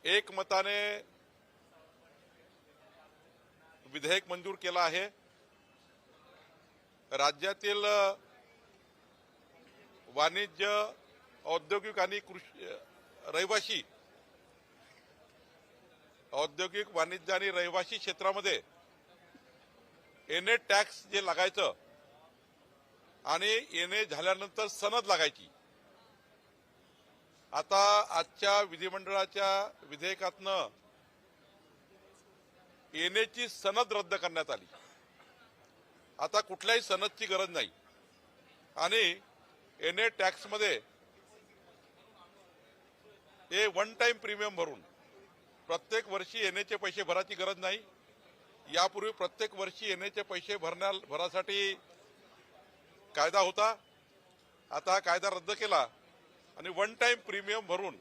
एकमताने विधेयक मंजूर केलं आहे। राज्यातील वाणिज्य, औद्योगिक आणि रहिवासी औद्योगिक, वाणिज्य आणि रहिवासी क्षेत्रामध्ये एनए टॅक्स जे लागायचं आणि एनए झाल्यानंतर सनद लागायची, आता आजच्या विधिमंडळाच्या विधेयकातनं एनएची सनद रद्द करण्यात आली। आता कुठल्याही सनदची गरज नाही आणि एनए टॅक्समध्ये हे वन टाइम प्रीमियम भरून प्रत्येक वर्षी एनएचे पैसे भरायची गरज नाही। यापूर्वी प्रत्येक वर्षी एनएचे पैसे भरासाठी कायदा होता, आता कायदा रद्द केला आणि वन टाइम प्रीमियम भरून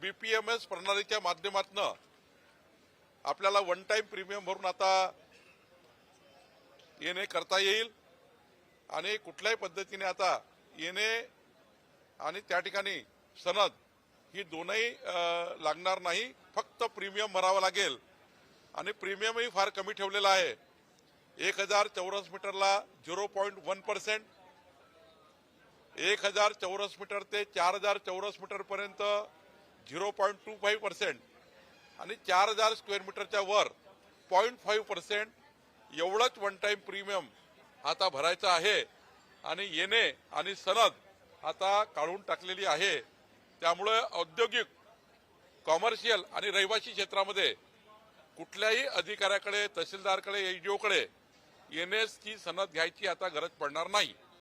बीपीएमएस प्रणालीच्या माध्यमातून आपल्याला वन टाइम प्रीमियम भरून आता एनए करता येईल आणि कुठल्याही पद्धतीने आता एनए आणि त्या ठिकाणी सनद ही दोनही लागणार नाही, फक्त प्रीमियम भरावा लागेल आणि प्रीमियमही फार कमी ठेवलेला आहे। 1000 चौरस मीटरला 0.1%, 1000 चौरस मीटर ते 4000 चौरस मीटर पर्यंत 0.25% आणि 4000 स्क्वेअर मीटरच्या वर 0.5% एवढंच वन टाइम प्रीमियम आता भरायचं आहे आणि एनए आणि सनद आता काढून टाकलेली आहे। त्यामुळे औद्योगिक, कॉमर्शियल आणि रहिवासी क्षेत्रामध्ये कुठल्याही अधिकाऱ्याकडे, तहसीलदारकडे, एसडीओकडे एनएची सनद घ्यायची आता गरज पडणार नाही।